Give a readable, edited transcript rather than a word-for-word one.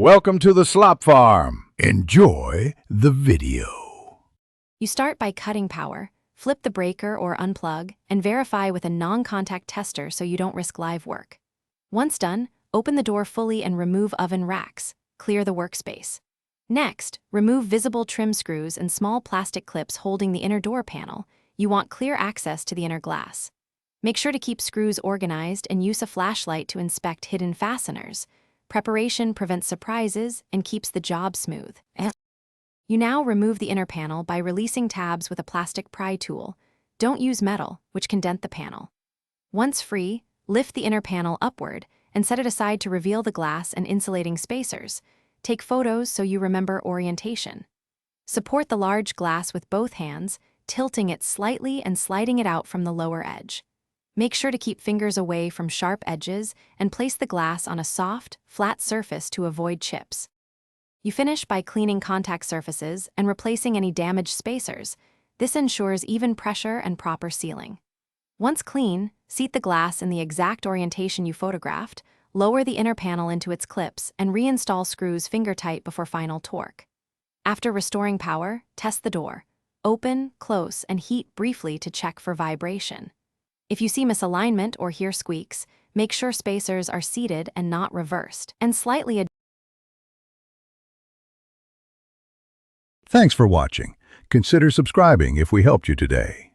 Welcome to the slop farm. Enjoy the video. You start by cutting power, flip the breaker or unplug, and verify with a non-contact tester so you don't risk live work. Once done, open the door fully and remove oven racks. Clear the workspace. Next, remove visible trim screws and small plastic clips holding the inner door panel. You want clear access to the inner glass. Make sure to keep screws organized and use a flashlight to inspect hidden fasteners. Preparation prevents surprises and keeps the job smooth. You now remove the inner panel by releasing tabs with a plastic pry tool. Don't use metal, which can dent the panel. Once free, lift the inner panel upward and set it aside to reveal the glass and insulating spacers. Take photos so you remember orientation. Support the large glass with both hands, tilting it slightly and sliding it out from the lower edge. Make sure to keep fingers away from sharp edges and place the glass on a soft, flat surface to avoid chips. You finish by cleaning contact surfaces and replacing any damaged spacers. This ensures even pressure and proper sealing. Once clean, seat the glass in the exact orientation you photographed, lower the inner panel into its clips, and reinstall screws finger-tight before final torque. After restoring power, test the door. Open, close, and heat briefly to check for vibration. If you see misalignment or hear squeaks, make sure spacers are seated and not reversed, and slightly adjust. Thanks for watching. Consider subscribing if we helped you today.